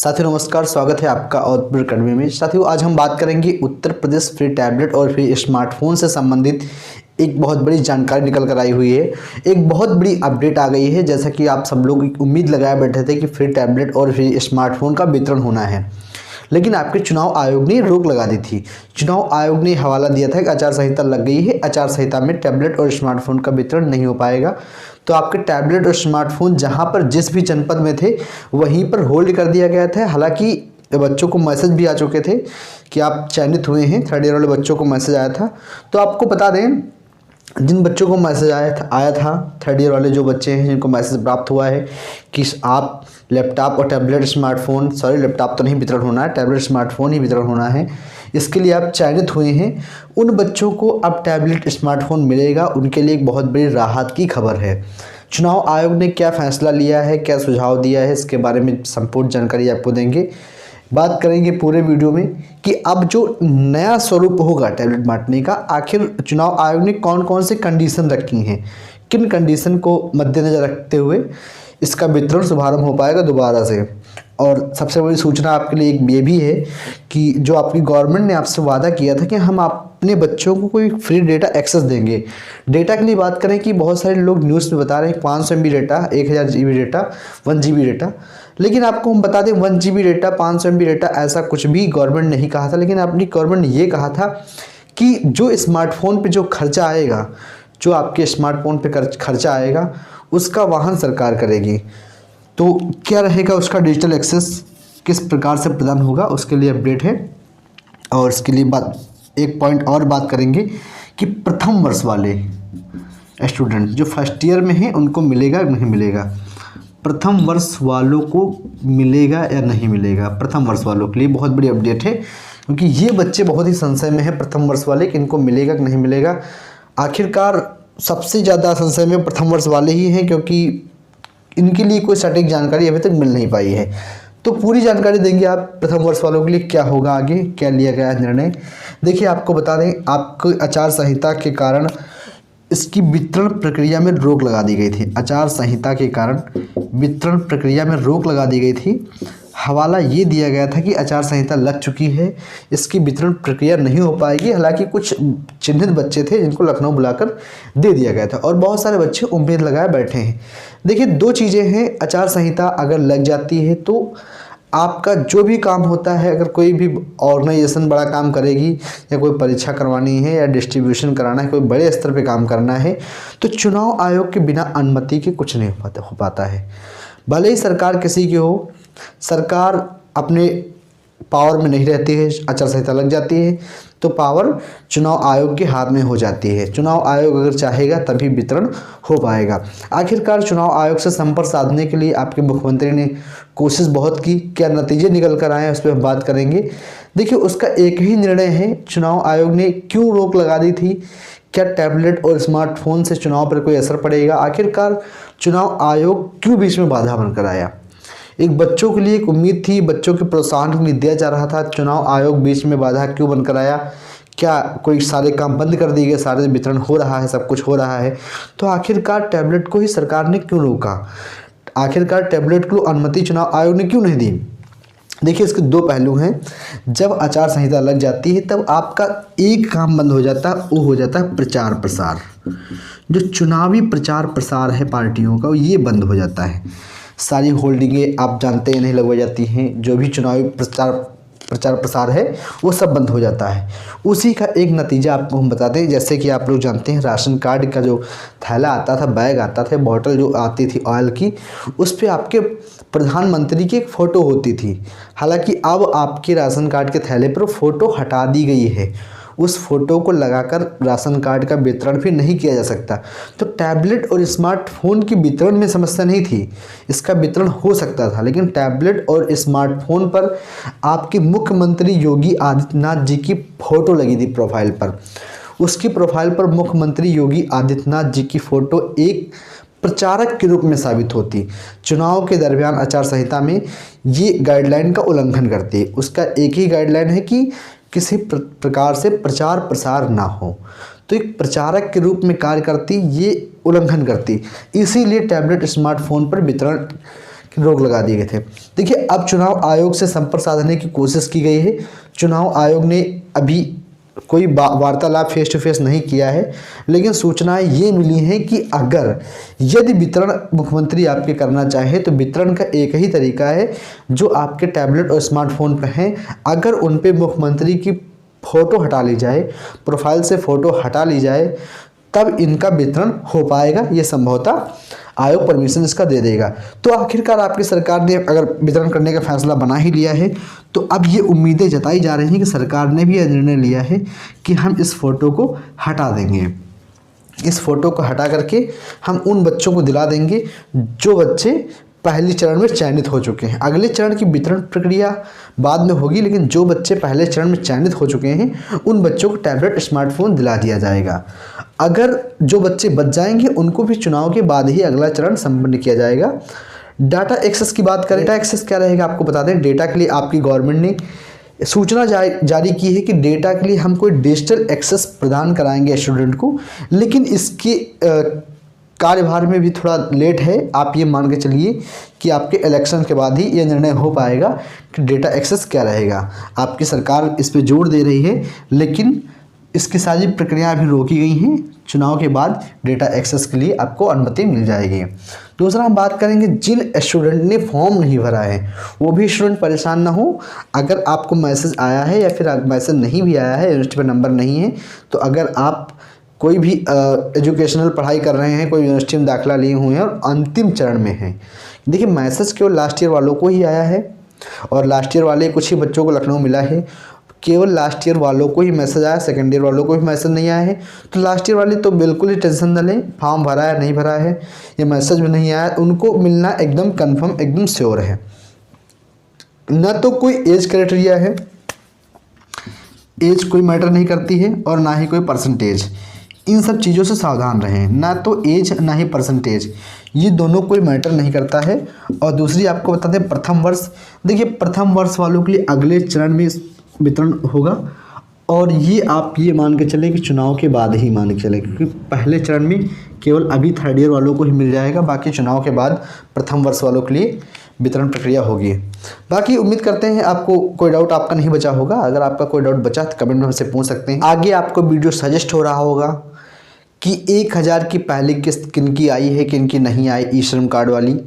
साथियों नमस्कार, स्वागत है आपका आउटपुट अकेडमी में। साथियों आज हम बात करेंगे उत्तर प्रदेश फ्री टैबलेट और फ्री स्मार्टफोन से संबंधित एक बहुत बड़ी जानकारी निकल कर आई हुई है। एक बहुत बड़ी अपडेट आ गई है। जैसा कि आप सब लोग उम्मीद लगाए बैठे थे कि फ्री टैबलेट और फ्री स्मार्टफोन का वितरण होना है, लेकिन आपके चुनाव आयोग ने रोक लगा दी थी। चुनाव आयोग ने हवाला दिया था कि आचार संहिता लग गई है, आचार संहिता में टैबलेट और स्मार्टफोन का वितरण नहीं हो पाएगा। तो आपके टैबलेट और स्मार्टफोन जहां पर जिस भी जनपद में थे वहीं पर होल्ड कर दिया गया था। हालांकि बच्चों को मैसेज भी आ चुके थे कि आप चयनित हुए हैं। थर्ड ईयर वाले बच्चों को मैसेज आया था। तो आपको बता दें, जिन बच्चों को मैसेज आया था थर्ड ईयर वाले जो बच्चे हैं जिनको मैसेज प्राप्त हुआ है कि आप लैपटॉप और टैबलेट स्मार्टफोन, लैपटॉप तो नहीं वितरण होना है, टैबलेट स्मार्टफोन ही वितरण होना है, इसके लिए आप चयनित हुए हैं, उन बच्चों को अब टैबलेट स्मार्टफोन मिलेगा। उनके लिए एक बहुत बड़ी राहत की खबर है। चुनाव आयोग ने क्या फैसला लिया है, क्या सुझाव दिया है, इसके बारे में संपूर्ण जानकारी आपको देंगे। बात करेंगे पूरे वीडियो में कि अब जो नया स्वरूप होगा टैबलेट बांटने का, आखिर चुनाव आयोग ने कौन कौन से कंडीशन रखी हैं, किन कंडीशन को मद्देनजर रखते हुए इसका वितरण शुभारंभ हो पाएगा दोबारा से। और सबसे बड़ी सूचना आपके लिए एक ये भी है कि जो आपकी गवर्नमेंट ने आपसे वादा किया था कि हम अपने बच्चों को कोई फ्री डेटा एक्सेस देंगे। डेटा के लिए बात करें कि बहुत सारे लोग न्यूज़ में बता रहे हैं 500 MB data, 1000 GB data, 1 GB data, लेकिन आपको हम बता दें 1 GB डेटा, 500 MB डेटा ऐसा कुछ भी गवर्नमेंट नहीं कहा था। लेकिन अपनी गवर्नमेंट ने ये कहा था कि जो स्मार्टफोन पे जो खर्चा आएगा, जो आपके स्मार्टफोन पे खर्चा आएगा उसका वहन सरकार करेगी। तो क्या रहेगा उसका डिजिटल एक्सेस किस प्रकार से प्रदान होगा, उसके लिए अपडेट है। और इसके लिए एक पॉइंट और बात करेंगे कि प्रथम वर्ष वाले स्टूडेंट जो फर्स्ट ईयर में हैं उनको मिलेगा या नहीं मिलेगा, प्रथम वर्ष वालों को मिलेगा या नहीं मिलेगा। प्रथम वर्ष वालों के लिए बहुत बड़ी अपडेट है, क्योंकि ये बच्चे बहुत ही संशय में है प्रथम वर्ष वाले कि इनको मिलेगा कि नहीं मिलेगा। आखिरकार सबसे ज़्यादा संशय में प्रथम वर्ष वाले ही हैं, क्योंकि इनके लिए कोई सटीक जानकारी अभी तक मिल नहीं पाई है। तो पूरी जानकारी देंगे आप प्रथम वर्ष वालों के लिए क्या होगा, आगे क्या लिया गया निर्णय। देखिए आपको बता दें, आपको आचार संहिता के कारण इसकी वितरण प्रक्रिया में रोक लगा दी गई थी। आचार संहिता के कारण वितरण प्रक्रिया में रोक लगा दी गई थी। हवाला ये दिया गया था कि आचार संहिता लग चुकी है, इसकी वितरण प्रक्रिया नहीं हो पाएगी। हालांकि कुछ चिन्हित बच्चे थे जिनको लखनऊ बुलाकर दे दिया गया था और बहुत सारे बच्चे उम्मीद लगाए बैठे हैं। देखिए दो चीज़ें हैं, आचार संहिता अगर लग जाती है तो आपका जो भी काम होता है, अगर कोई भी ऑर्गेनाइजेशन बड़ा काम करेगी या कोई परीक्षा करवानी है या डिस्ट्रीब्यूशन कराना है, कोई बड़े स्तर पे काम करना है, तो चुनाव आयोग के बिना अनुमति के कुछ नहीं हो पाता है। भले ही सरकार किसी की हो, सरकार अपने पावर में नहीं रहती है, आचार संहिता लग जाती है तो पावर चुनाव आयोग के हाथ में हो जाती है। चुनाव आयोग अगर चाहेगा तभी वितरण हो पाएगा। आखिरकार चुनाव आयोग से संपर्क साधने के लिए आपके मुख्यमंत्री ने कोशिश बहुत की, क्या नतीजे निकल कर आए उस पर हम बात करेंगे। देखिए उसका एक ही निर्णय है, चुनाव आयोग ने क्यों रोक लगा दी थी, क्या टैबलेट और स्मार्टफोन से चुनाव पर कोई असर पड़ेगा, आखिरकार चुनाव आयोग क्यों बीच में बाधा बनकर आया। एक बच्चों के लिए एक उम्मीद थी, बच्चों के प्रोत्साहन के लिए दिया जा रहा था, चुनाव आयोग बीच में बाधा क्यों बनकर आया। क्या कोई सारे काम बंद कर दिए गए, सारे वितरण हो रहा है, सब कुछ हो रहा है, तो आखिरकार टैबलेट को ही सरकार ने क्यों रोका, आखिरकार टैबलेट को अनुमति चुनाव आयोग ने क्यों नहीं दी। देखिए इसके दो पहलू हैं। जब आचार संहिता लग जाती है तब आपका एक काम बंद हो जाता है, वो हो जाता है प्रचार प्रसार। जो चुनावी प्रचार प्रसार है पार्टियों का, ये बंद हो जाता है। सारी होल्डिंगें आप जानते हैं नहीं लगवाई जाती हैं, जो भी चुनावी प्रचार प्रसार है वो सब बंद हो जाता है। उसी का एक नतीजा आपको हम बताते हैं। जैसे कि आप लोग जानते हैं राशन कार्ड का जो थैला आता था, बैग आता था, बॉटल जो आती थी ऑयल की, उस पर आपके प्रधानमंत्री की एक फ़ोटो होती थी। हालांकि अब आपके राशन कार्ड के थैले पर फ़ोटो हटा दी गई है, उस फोटो को लगाकर राशन कार्ड का वितरण भी नहीं किया जा सकता। तो टैबलेट और स्मार्टफोन की वितरण में समस्या नहीं थी, इसका वितरण हो सकता था। लेकिन टैबलेट और स्मार्टफोन पर आपके मुख्यमंत्री योगी आदित्यनाथ जी की फ़ोटो लगी थी प्रोफाइल पर। उसकी प्रोफाइल पर मुख्यमंत्री योगी आदित्यनाथ जी की फ़ोटो एक प्रचारक के रूप में साबित होती। चुनाव के दरमियान आचार संहिता में ये गाइडलाइन का उल्लंघन करती है। उसका एक ही गाइडलाइन है कि किसी प्रकार से प्रचार प्रसार ना हो, तो एक प्रचारक के रूप में कार्य करती, ये उल्लंघन करती। इसीलिए टैबलेट स्मार्टफोन पर वितरण कि रोक लगा दिए गए थे। देखिए, अब चुनाव आयोग से संपर्क साधने की कोशिश की गई है। चुनाव आयोग ने अभी कोई वार्तालाप फेस टू फेस नहीं किया है, लेकिन सूचनाएं ये मिली हैं कि अगर यदि वितरण मुख्यमंत्री आपके करना चाहे तो वितरण का एक ही तरीका है जो आपके टैबलेट और स्मार्टफोन पर हैं। अगर उन पे मुख्यमंत्री की फ़ोटो हटा ली जाए, प्रोफाइल से फ़ोटो हटा ली जाए, तब इनका वितरण हो पाएगा। ये संभवतः आयोग परमिशन इसका दे देगा। तो आखिरकार आपकी सरकार ने अगर वितरण करने का फैसला बना ही लिया है, तो अब ये उम्मीदें जताई जा रही हैं कि सरकार ने भी यह निर्णय लिया है कि हम इस फ़ोटो को हटा देंगे। इस फ़ोटो को हटा करके हम उन बच्चों को दिला देंगे जो बच्चे पहले चरण में चयनित हो चुके हैं। अगले चरण की वितरण प्रक्रिया बाद में होगी, लेकिन जो बच्चे पहले चरण में चयनित हो चुके हैं उन बच्चों को टैबलेट स्मार्टफोन दिला दिया जाएगा। अगर जो बच्चे बच जाएंगे उनको भी चुनाव के बाद ही अगला चरण संपन्न किया जाएगा। डाटा एक्सेस की बात करें, डाटा एक्सेस क्या रहेगा आपको बता दें। डेटा के लिए आपकी गवर्नमेंट ने सूचना जारी की है कि डेटा के लिए हम कोई डिजिटल एक्सेस प्रदान कराएंगे स्टूडेंट को, लेकिन इसके कार्यभार में भी थोड़ा लेट है। आप ये मान के चलिए कि आपके इलेक्शन के बाद ही ये निर्णय हो पाएगा कि डेटा एक्सेस क्या रहेगा। आपकी सरकार इस पे जोर दे रही है, लेकिन इसकी सारी प्रक्रिया अभी रोकी गई हैं। चुनाव के बाद डेटा एक्सेस के लिए आपको अनुमति मिल जाएगी। दूसरा हम बात करेंगे जिन स्टूडेंट ने फॉर्म नहीं भरा है, वो भी स्टूडेंट परेशान ना हो। अगर आपको मैसेज आया है या फिर मैसेज नहीं भी आया है, यूनिवर्सिटी पर नंबर नहीं है, तो अगर आप कोई भी एजुकेशनल पढ़ाई कर रहे हैं, कोई यूनिवर्सिटी में दाखिला लिए हुए हैं और अंतिम चरण में हैं, देखिए मैसेज केवल लास्ट ईयर वालों को ही आया है और लास्ट ईयर वाले कुछ ही बच्चों को लखनऊ मिला है। केवल लास्ट ईयर वालों को ही मैसेज आया, सेकेंड ईयर वालों को भी मैसेज नहीं आया है। तो लास्ट ईयर वाले तो बिल्कुल ही टेंशन न लें, फॉर्म भरा है नहीं भरा है, ये मैसेज भी नहीं आया, उनको मिलना एकदम कन्फर्म, एकदम श्योर है। न तो कोई एज क्राइटेरिया है, एज कोई मैटर नहीं करती है, और ना ही कोई परसेंटेज। इन सब चीज़ों से सावधान रहें। ना तो एज ना ही परसेंटेज, ये दोनों कोई मैटर नहीं करता है। और दूसरी आपको बता दें प्रथम वर्ष, देखिए प्रथम वर्ष वालों के लिए अगले चरण में वितरण होगा, और ये आप ये मान के चले कि चुनाव के बाद ही मान के चले, क्योंकि पहले चरण में केवल अभी थर्ड ईयर वालों को ही मिल जाएगा, बाकी चुनाव के बाद प्रथम वर्ष वालों के लिए वितरण प्रक्रिया होगी। बाकी उम्मीद करते हैं आपको कोई डाउट आपका नहीं बचा होगा। अगर आपका कोई डाउट बचा तो कमेंट में हमसे पूछ सकते हैं। आगे आपको वीडियो सजेस्ट हो रहा होगा कि 1000 की पहली किस्त किनकी आई है, किनकी नहीं आई, ई श्रम कार्ड वाली।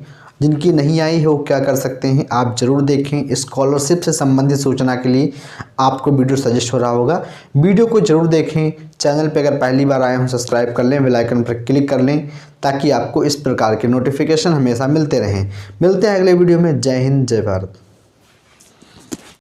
जिनकी नहीं आई है वो क्या कर सकते हैं आप ज़रूर देखें। स्कॉलरशिप से संबंधित सूचना के लिए आपको वीडियो सजेस्ट हो रहा होगा, वीडियो को ज़रूर देखें। चैनल पे अगर पहली बार आए हों सब्सक्राइब कर लें, बेल आइकन पर क्लिक कर लें, ताकि आपको इस प्रकार के नोटिफिकेशन हमेशा मिलते रहें। मिलते हैं अगले वीडियो में। जय हिंद, जय भारत।